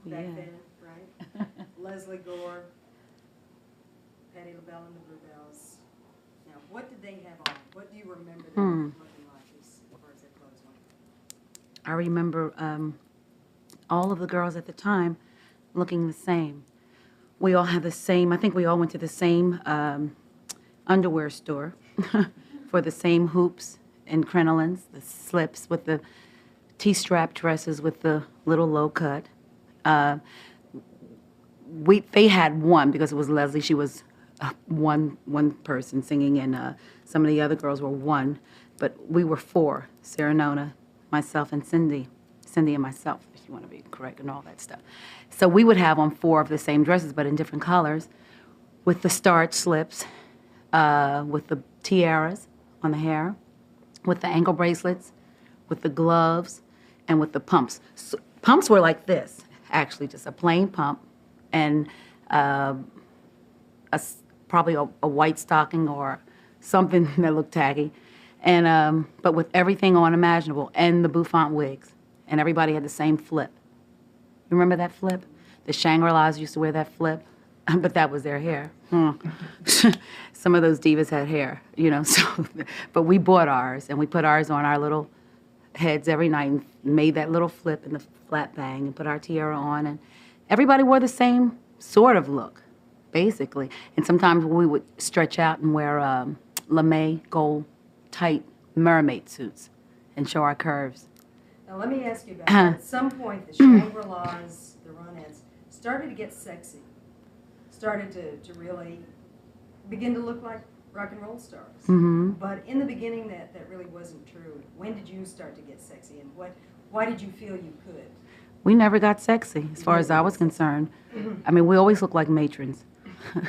back then, right? Leslie Gore, Patti LaBelle and the Bluebells. Now, what did they have on? What do you remember them looking like as far as their clothes went? I remember all of the girls at the time looking the same. We all had the same, I think we all went to the same underwear store for the same hoops and crinolines, the slips with the T-strap dresses with the little low cut. They had one because it was Leslie. She was one person singing, and some of the other girls were one, but we were four: Sarah Nona, myself, and Cindy and myself, if you want to be correct, and all that stuff. So we would have on four of the same dresses, but in different colors, with the starched slips, with the tiaras on the hair, with the ankle bracelets, with the gloves, and with the pumps. So, pumps were like this, actually, just a plain pump, and probably a white stocking or something that looked tacky, and but with everything on imaginable, and the bouffant wigs, and everybody had the same flip. You remember that flip? The Shangri-Las used to wear that flip, but that was their hair. Some of those divas had hair, you know. So, but we bought ours, and we put ours on our little heads every night and made that little flip and the flat bang and put our tiara on, and everybody wore the same sort of look, basically. And sometimes we would stretch out and wear lame, gold, tight mermaid suits and show our curves. Now, let me ask you about that. At some point, the Shangri-Las, the Ronettes, started to get sexy, started to really begin to look like rock and roll stars. But in the beginning, that really wasn't true. When did you start to get sexy, and why did you feel you could? We never got sexy, as far as I was concerned. I mean, we always looked like matrons.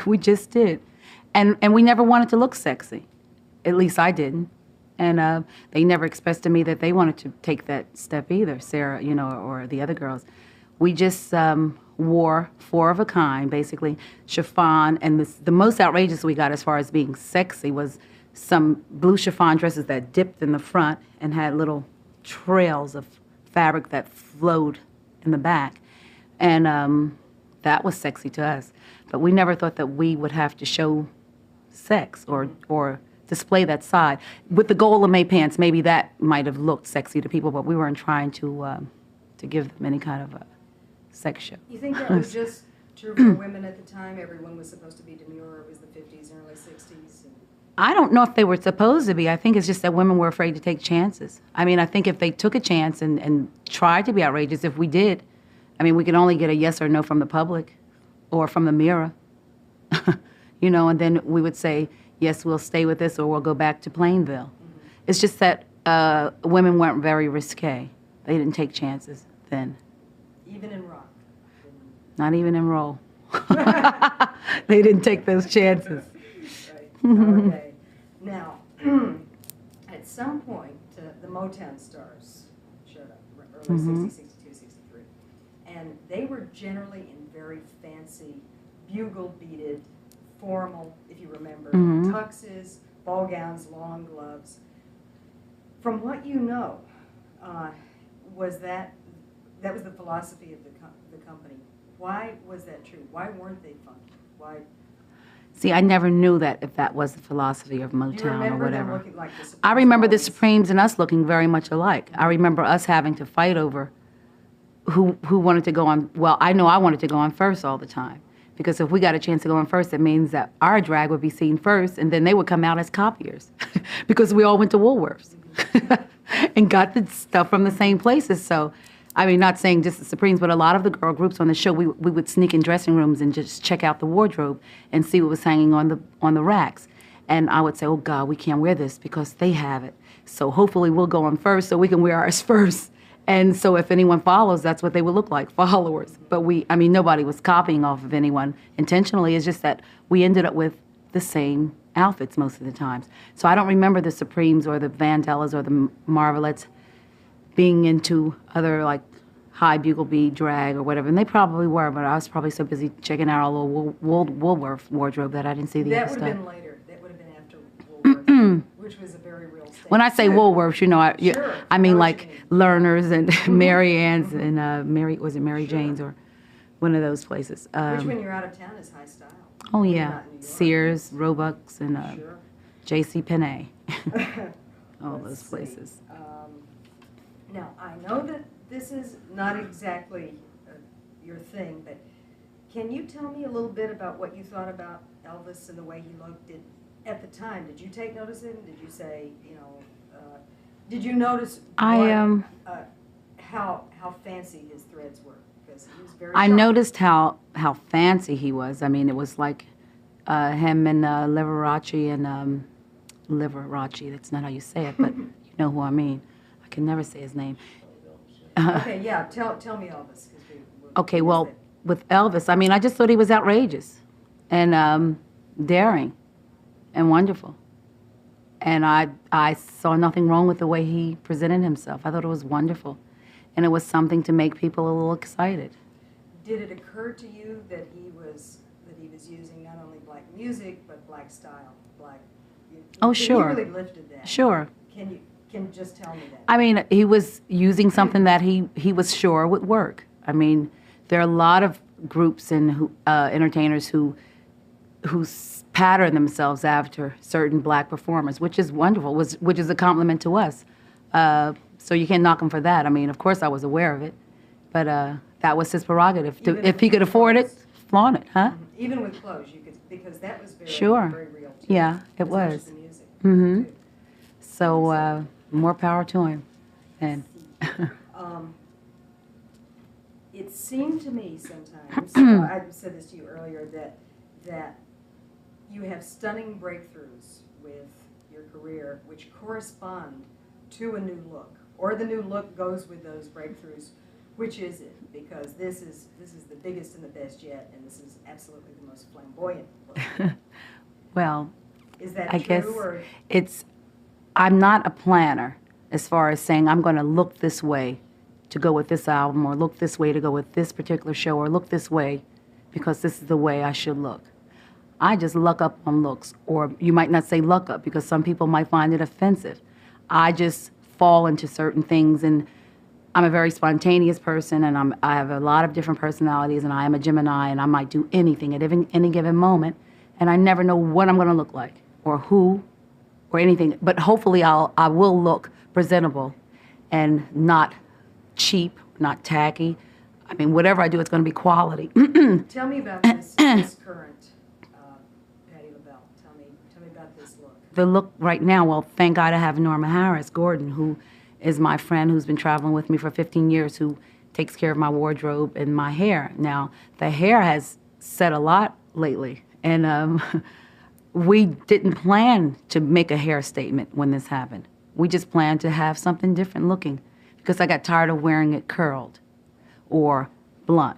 We just did. And we never wanted to look sexy. At least I didn't. And they never expressed to me that they wanted to take that step either, Sarah, you know, or the other girls. We just wore four of a kind, basically, chiffon. And the most outrageous we got as far as being sexy was some blue chiffon dresses that dipped in the front and had little trails of fabric that flowed in the back. And that was sexy to us. But we never thought that we would have to show sex or display that side. With the gold lame pants, maybe that might have looked sexy to people, but we weren't trying to give them any kind of a sex show. You think that was just true for women at the time? Everyone was supposed to be demure. It was the 50s and early 60s. I don't know if they were supposed to be. I think it's just that women were afraid to take chances. I mean, I think if they took a chance and tried to be outrageous, if we did, I mean, we could only get a yes or no from the public or from the mirror, you know, and then we would say, yes, we'll stay with this or we'll go back to Plainville. It's just that women weren't very risque. They didn't take chances then. Even in rock? Not even in roll. They didn't take those chances. Right. Okay. Now, at some point, the Motown stars showed up, early 60s, 62, 63. And they were generally in very fancy, bugle-beaded, formal, if you remember, tuxes, ball gowns, long gloves. From what you know, was that was the philosophy of the company. Why was that true? Why weren't they funky? Why? See, I never knew that if that was the philosophy of Motown Do you remember or whatever. them looking like the Supremes? I remember the Supremes and us looking very much alike. I remember us having to fight over who wanted to go on. Well, I know I wanted to go on first all the time. Because if we got a chance to go on first, it means that our drag would be seen first, and then they would come out as copiers. Because we all went to Woolworths and got the stuff from the same places. So, I mean, not saying just the Supremes, but a lot of the girl groups on the show, we would sneak in dressing rooms and just check out the wardrobe and see what was hanging on the racks. And I would say, oh, God, we can't wear this because they have it. So hopefully we'll go on first so we can wear ours first. And so if anyone follows, that's what they would look like, followers. But nobody was copying off of anyone intentionally. It's just that we ended up with the same outfits most of the times. So I don't remember the Supremes or the Vandellas or the Marvelettes being into other, like, high bugle bead drag or whatever. And they probably were, but I was probably so busy checking out our little Woolworth wardrobe that I didn't see the other stuff. That would have been later. That would have been after Woolworth, which was a very real statement. When I say Woolworths, you know, Sure. I mean like Lerner's and Mary Ann's and Mary Jane's or One of those places. Which, when you're out of town, is high style. Oh, When you're yeah. not in New York. Sears, Roebuck's, and Sure. J.C. Penney. All Let's those see. places. Now, I know that this is not exactly your thing, but can you tell me a little bit about what you thought about Elvis and the way he looked? At the time, did you take notice of him? Did you say, did you notice how fancy his threads were? Because he was very I sharp. noticed how fancy he was. I mean, it was like him and Liberace and Liberace. That's not how you say it, but you know who I mean. I can never say his name. Okay, yeah, tell me Elvis. Okay, well, with Elvis, I mean, I just thought he was outrageous and daring and wonderful. And I saw nothing wrong with the way he presented himself. I thought it was wonderful. And it was something to make people a little excited. Did it occur to you that he was using not only black music, but black style, black... Oh, sure. He really lifted that. Sure. Can you just tell me that? I mean, he was using something that he was sure would work. I mean, there are a lot of groups and entertainers who pattern themselves after certain black performers, which is wonderful, which is a compliment to us. So you can't knock him for that. I mean, of course I was aware of it, but that was his prerogative. If he could afford it, flaunt it, huh? Mm-hmm. Even with clothes, you could, because that was very, Sure. very real too. Yeah, it as much was. as the music, Mm-hmm. too. So more power to him. And It seemed to me sometimes, I said this to you earlier, that you have stunning breakthroughs with your career which correspond to a new look, or the new look goes with those breakthroughs. Which is it? Because this is the biggest and the best yet, and this is absolutely the most flamboyant look. well, Is that I true? guess Or? I'm not a planner as far as saying I'm going to look this way to go with this album, or look this way to go with this particular show, or look this way because this is the way I should look. I just luck up on looks, or you might not say luck up because some people might find it offensive. I just fall into certain things, and I'm a very spontaneous person, and I have a lot of different personalities, and I am a Gemini, and I might do anything at any given moment, and I never know what I'm going to look like or who or anything. But hopefully I will look presentable and not cheap, not tacky. I mean, whatever I do, it's going to be quality. Tell me about this current Patti LaBelle. Tell me about this look. The look right now, well, thank God I have Norma Harris Gordon, who is my friend who's been traveling with me for 15 years, who takes care of my wardrobe and my hair. Now, the hair has said a lot lately, and we didn't plan to make a hair statement when this happened. We just planned to have something different looking, because I got tired of wearing it curled or blunt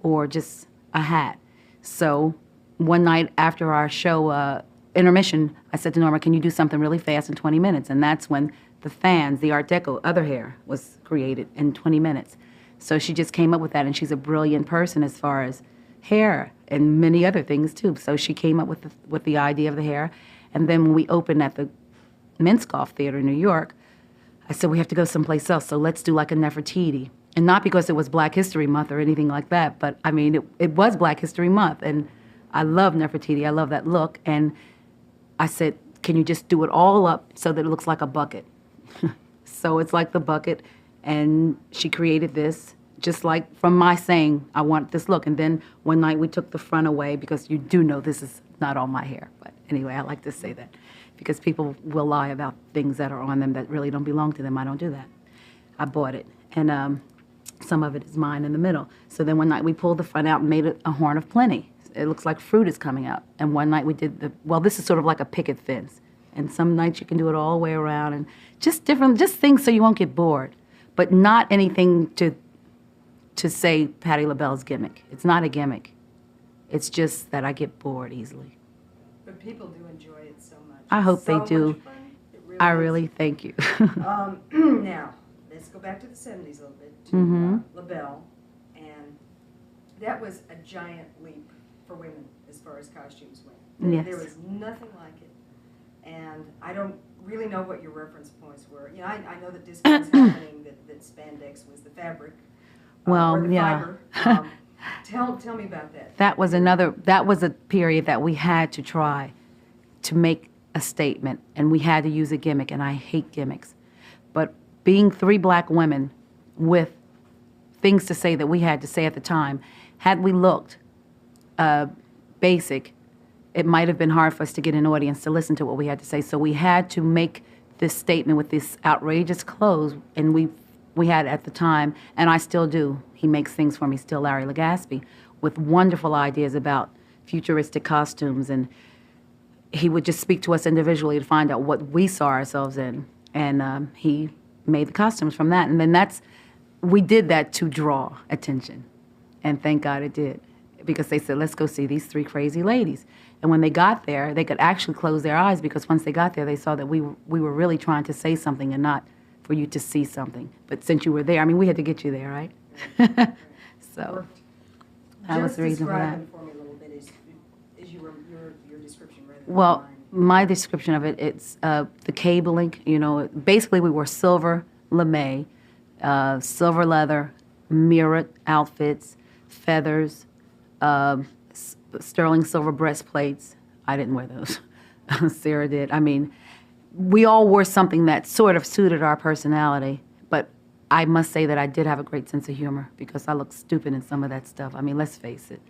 or just a hat. So one night after our show, intermission, I said to Norma, can you do something really fast in 20 minutes? And that's when the fans, the Art Deco, other hair was created in 20 minutes. So she just came up with that, and she's a brilliant person as far as hair and many other things too. So she came up with the idea of the hair. And then when we opened at the Minskoff Theater in New York, I said, we have to go someplace else, so let's do like a Nefertiti. And not because it was Black History Month or anything like that, but I mean, it was Black History Month, and I love Nefertiti, I love that look. And I said, can you just do it all up so that it looks like a bucket? So it's like the bucket, and she created this, just like from my saying, I want this look. And then one night we took the front away, because you do know this is not all my hair. But anyway, I like to say that, because people will lie about things that are on them that really don't belong to them. I don't do that. I bought it, and some of it is mine in the middle. So then one night we pulled the front out and made it a horn of plenty. It looks like fruit is coming out. And one night we did this is sort of like a picket fence. And some nights you can do it all the way around, and just things so you won't get bored. But not anything to say Patti LaBelle's gimmick. It's not a gimmick. It's just that I get bored easily. But people do enjoy it so much. I hope so they do. Much fun. It really I is. really thank you. Now, let's go back to the 70s a little bit, to LaBelle. And that was a giant leap for women as far as costumes went. Yes. There was nothing like it. And I don't really know what your reference points were. You know, I know that disco was happening, that spandex was the fabric. Well, or the yeah. fiber. Tell me about that. That was a period that we had to try to make a statement, and we had to use a gimmick, and I hate gimmicks. But being three black women with things to say that we had to say at the time, had we looked basic, it might have been hard for us to get an audience to listen to what we had to say. So we had to make this statement with this outrageous clothes, and we had at the time, and I still do. He makes things for me still, Larry Legaspi, with wonderful ideas about futuristic costumes, and he would just speak to us individually to find out what we saw ourselves in, and he made the costumes from that. And then we did that to draw attention, and thank God it did, because they said, let's go see these three crazy ladies. And when they got there, they could actually close their eyes, because once they got there, they saw that we were really trying to say something and not for you to see something. But since you were there, I mean, we had to get you there, right? So that was the reason for that. Just describe them for me a little bit. Is your description rather than Well, mine? my description of it, it's the cabling, you know, basically we wore silver lame, silver leather, mirrored outfits, feathers, sterling silver breastplates. I didn't wear those. Sarah did. I mean, we all wore something that sort of suited our personality, but I must say that I did have a great sense of humor, because I looked stupid in some of that stuff. I mean, let's face it.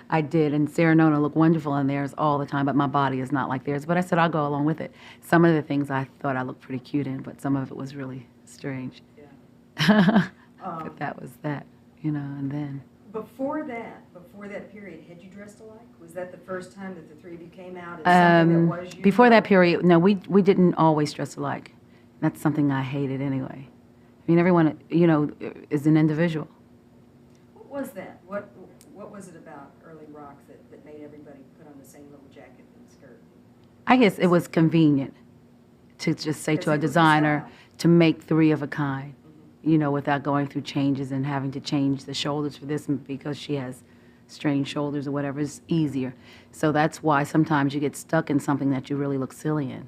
I did, and Sarah and Nona look wonderful in theirs all the time, but my body is not like theirs. But I said I'll go along with it. Some of the things I thought I looked pretty cute in, but some of it was really strange. Yeah. But that was that, you know, and then... Before that period, had you dressed alike? Was that the first time that the three of you came out as something that was you? Before that period, no, we didn't always dress alike. That's something I hated anyway. I mean, everyone, you know, is an individual. What was that? What was it about early rock that made everybody put on the same little jacket and skirt? I guess it was convenient to just say to a designer to make three of a kind, you know, without going through changes and having to change the shoulders for this, and because she has strange shoulders or whatever, it's easier. So that's why sometimes you get stuck in something that you really look silly in.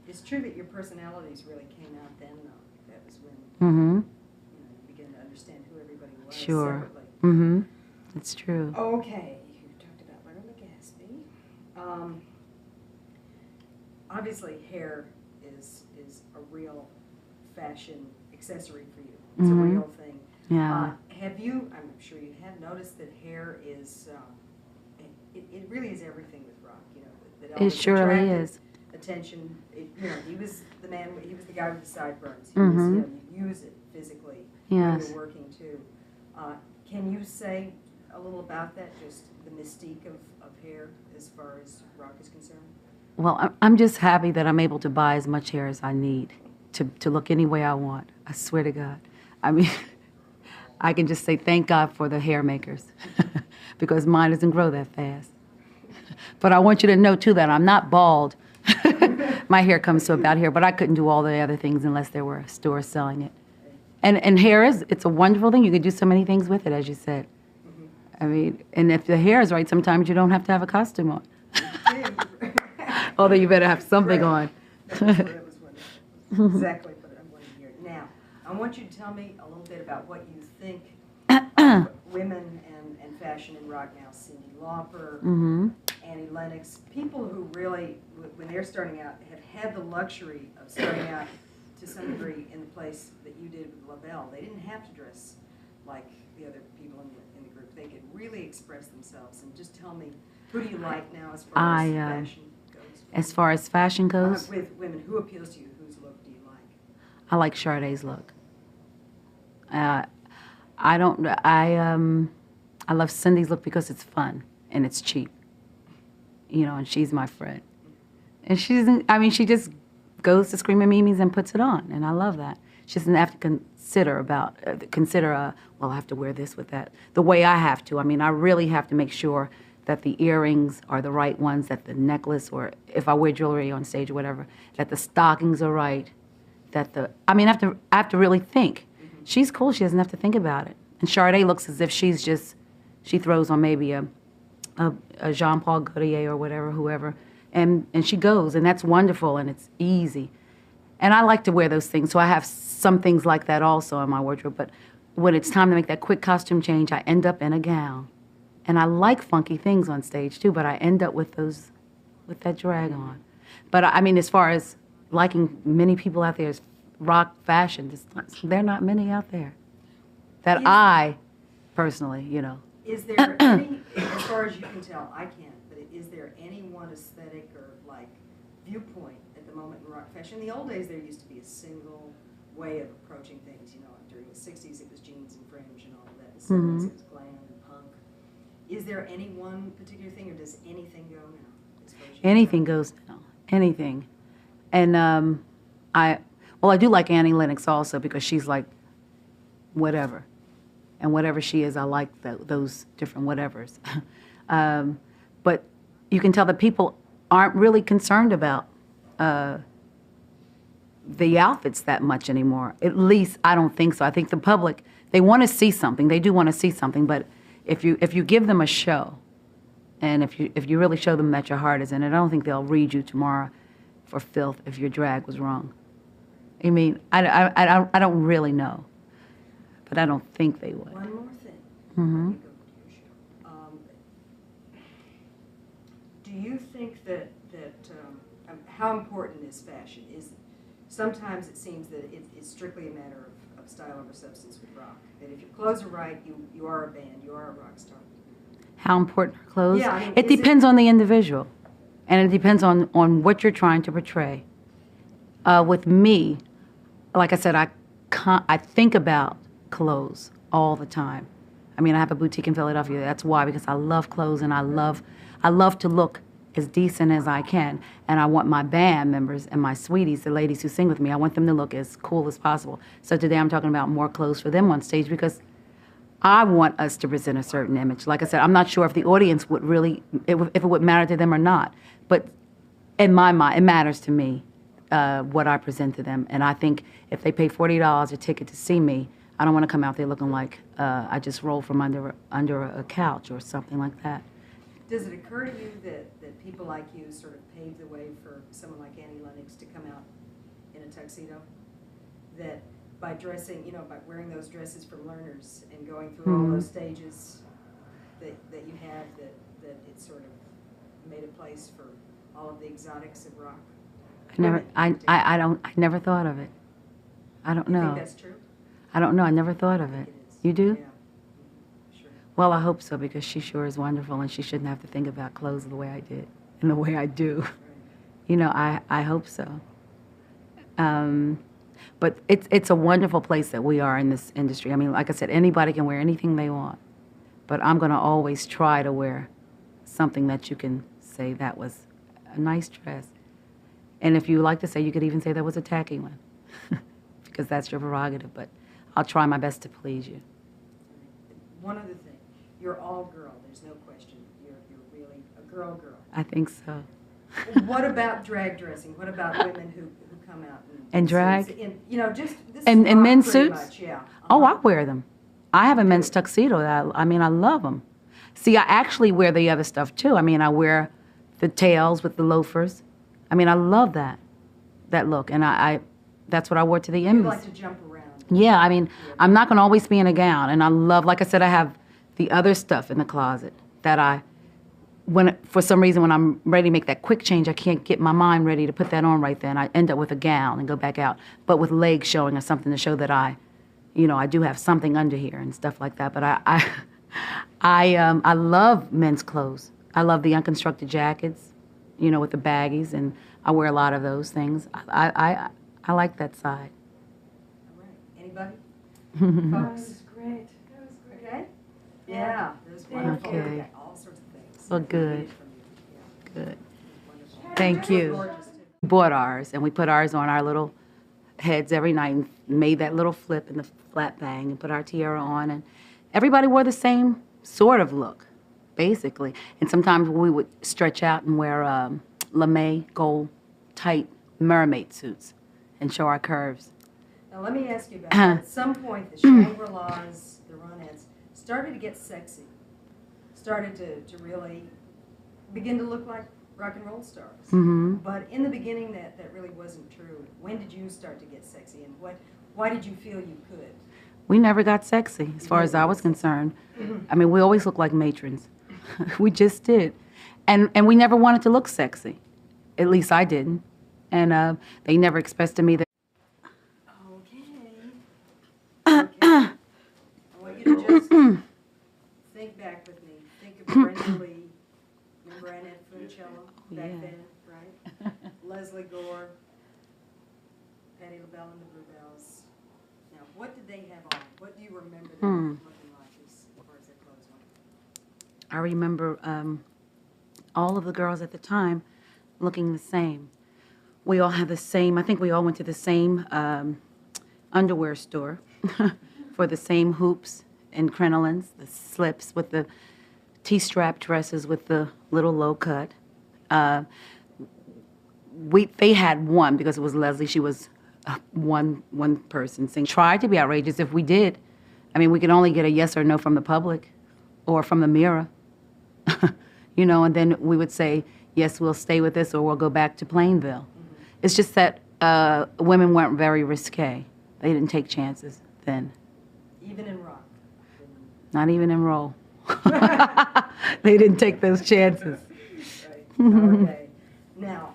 It's true that your personalities really came out then, though. That was when you began to understand who everybody was separately. Mm-hmm. It's true. Okay, you talked about Larry Legaspi. Obviously, hair is a real fashion accessory for you. It's a real thing. Yeah. Have you, I'm sure you have noticed that hair is, it really is everything with rock, you know. That It surely is. Attention, you know, he was the guy with the sideburns. He was, you know, you use it physically when Yes. you're working too. Can you say a little about that, just the mystique of hair as far as rock is concerned? Well, I'm just happy that I'm able to buy as much hair as I need to look any way I want. I swear to God. I mean, I can just say thank God for the hair makers, because mine doesn't grow that fast. But I want you to know, too, that I'm not bald. My hair comes to about here, but I couldn't do all the other things unless there were stores selling it. And hair it's a wonderful thing. You can do so many things with it, as you said. I mean, and if the hair is right, sometimes you don't have to have a costume on. Although you better have something on. That was exactly what I wanted to hear. Now, I want you to tell me a little bit about what you think of women and fashion in rock now. Cyndi Lauper, Annie Lennox, people who really, when they're starting out, have had the luxury of starting out to some degree in the place that you did with LaBelle. They didn't have to dress like the other people in the group. They could really express themselves. And just tell me, who do you like now as far as fashion goes? As far as fashion goes? With women, who appeals to you? Whose look do you like? I like Sade's look. I love Cindy's look because it's fun and it's cheap. You know, and she's my friend. And she just goes to Screaming Mimi's and puts it on, and I love that. She doesn't have to consider, well, I have to wear this with that, the way I have to. I mean, I really have to make sure that the earrings are the right ones, that the necklace, or if I wear jewelry on stage or whatever, that the stockings are right, I have to really think. She's cool, she doesn't have to think about it. And Sade looks as if she throws on maybe a Jean-Paul Gaultier or whatever, whoever, and she goes, and that's wonderful, and it's easy. And I like to wear those things, so I have some things like that also in my wardrobe. But when it's time to make that quick costume change, I end up in a gown. And I like funky things on stage too, but I end up with that drag on. But I mean, as far as liking many people out there as rock fashion, there are not many out there that I personally, Is there any, as far as you can tell, I can't, but is there any one aesthetic or like viewpoint at the moment in rock fashion? In the old days, there used to be a single way of approaching things. During the 60s, it was jeans and fringe and all of that. In the 70s, it was glam and punk. Is there any one particular thing, or does anything go now? As far as you anything know? goes now, anything. And I do like Annie Lennox also because she's like whatever. And whatever she is, I like those different whatevers. But you can tell that people aren't really concerned about the outfits that much anymore. At least I don't think so. I think the public, they want to see something. They do want to see something. But if you give them a show, and if you really show them that your heart is in it, I don't think they'll read you tomorrow for filth if your drag was wrong. I mean, I don't really know. But I don't think they would. One more thing. Mm-hmm. Do you think that how important is fashion? Sometimes it seems that it's strictly a matter of style over substance with rock. That if your clothes are right, you are a band, you are a rock star. How important are clothes? Yeah, I mean, it depends on the individual, and it depends on what you're trying to portray. With me, like I said, I think about clothes all the time. I mean, I have a boutique in Philadelphia. That's why, because I love clothes and I love to look as decent as I can. And I want my band members and my sweeties, the ladies who sing with me, I want them to look as cool as possible. So today I'm talking about more clothes for them on stage because I want us to present a certain image. Like I said, I'm not sure if the audience would really, if it would matter to them or not. But in my mind, it matters to me what I present to them. And I think if they pay $40 a ticket to see me, I don't want to come out there looking like I just rolled from under a couch or something like that. Does it occur to you that people like you sort of paved the way for someone like Annie Lennox to come out in a tuxedo? That by dressing, by wearing those dresses from Learners and going through all those stages that you have, that it sort of made a place for all of the exotics of rock? I never thought of it. I don't know. You think that's true? I don't know. I never thought of it. You do? Yeah. Sure. Well, I hope so because she sure is wonderful and she shouldn't have to think about clothes the way I did and the way I do. Right. I hope so. But it's a wonderful place that we are in this industry. I mean, like I said, anybody can wear anything they want. But I'm going to always try to wear something that you can say that was a nice dress. And if you like to say, you could even say that was a tacky one because that's your prerogative. But I'll try my best to please you. One other thing, you're all girl. There's no question. You're really a girl. I think so. What about drag dressing? What about women who come out and drag? Just this and rock men's pretty suits? Much, yeah. Oh, I wear them. I have a men's tuxedo. I mean, I love them. See, I actually wear the other stuff too. I mean, I wear the tails with the loafers. I mean, I love that look, and I that's what I wore to the Emmys. You like to jump around. Yeah, I mean, I'm not going to always be in a gown, and I love, like I said, I have the other stuff in the closet that for some reason, when I'm ready to make that quick change, I can't get my mind ready to put that on right then. I end up with a gown and go back out, but with legs showing or something to show that I do have something under here and stuff like that. But I love men's clothes. I love the unconstructed jackets, with the baggies, and I wear a lot of those things. I like that side. All right. Anybody? That Folks? was great. That was great. Okay. Yeah, it was wonderful. Okay. We got all sorts of things. Well, good. From you. Yeah. Good. Wonderful. Thank you. Gorgeous, too. We bought ours, and we put ours on our little heads every night and made that little flip and the flat bang and put our tiara on. And everybody wore the same sort of look, basically. And sometimes we would stretch out and wear lame, gold, tight mermaid suits and show our curves. Now, let me ask you about that. At some point, the Shangri-Las, the Ronettes, started to get sexy, started to really begin to look like rock and roll stars. Mm-hmm. But in the beginning, that really wasn't true. When did you start to get sexy, and why did you feel you could? We never got sexy, as far as I was concerned. I mean, we always looked like matrons. We just did. And we never wanted to look sexy. At least I didn't. And they never expressed to me that. Okay. I want you to just think back with me. Think of Brenda Lee. Remember Annette Funicello back Yeah. then, right? Leslie Gore, Patti LaBelle and the Bluebells. Now, what did they have on? What do you remember them looking like as far as their clothes went? I remember all of the girls at the time looking the same. We all had the same, I think we all went to the same underwear store for the same hoops and crinolines, the slips with the T-strap dresses with the little low cut. They had one because it was Leslie. She was one person sing. Tried to be outrageous. If we did, I mean, we could only get a yes or no from the public or from the mirror. You know, and then we would say, yes, we'll stay with this or we'll go back to Plainville. It's just that women weren't very risque. They didn't take chances then. Even in rock. Not even in roll. They didn't take those chances. Right. Okay. Now,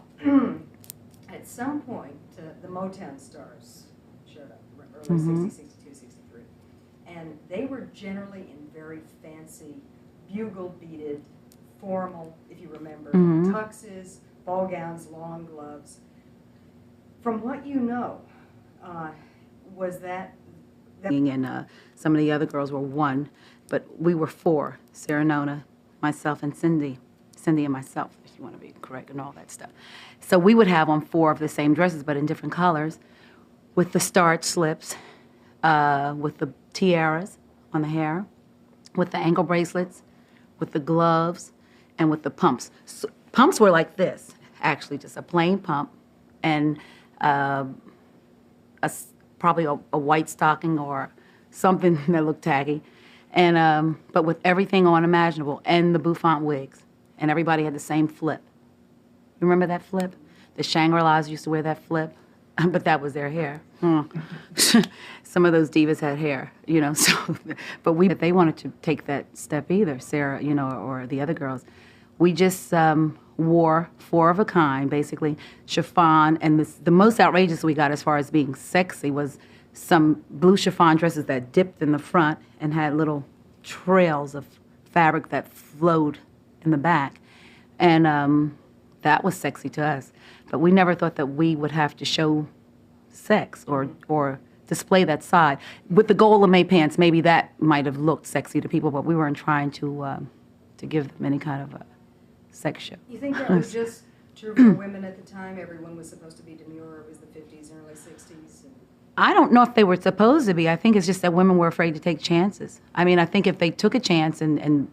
at some point, the Motown stars showed up, early 60s, 62, 63. And they were generally in very fancy, bugle-beaded, formal, if you remember, tuxes, ball gowns, long gloves. From what you know, was that And some of the other girls were one, but we were four: Sarah Nona, myself, and Cindy and myself, if you want to be correct, and all that stuff. So we would have on four of the same dresses, but in different colors, with the starched slips, with the tiaras on the hair, with the ankle bracelets, with the gloves, and with the pumps. So, pumps were like this, actually, just a plain pump, and probably a white stocking or something that looked tacky, and but with everything on imaginable, and the bouffant wigs, and everybody had the same flip. You remember that flip? The Shangri-Las used to wear that flip, but that was their hair. Some of those divas had hair, you know. So, but they wanted to take that step either, Sarah, you know, or the other girls. We just wore four of a kind, basically, chiffon, and the most outrageous we got as far as being sexy was some blue chiffon dresses that dipped in the front and had little trails of fabric that flowed in the back. And that was sexy to us. But we never thought that we would have to show sex or display that side. With the Gola-May pants, maybe that might have looked sexy to people, but we weren't trying to give them any kind of a sex show. You think that was just true for women at the time? Everyone was supposed to be demure. It was the 50s and early 60s. I don't know if they were supposed to be. I think it's just that women were afraid to take chances. I mean, I think if they took a chance and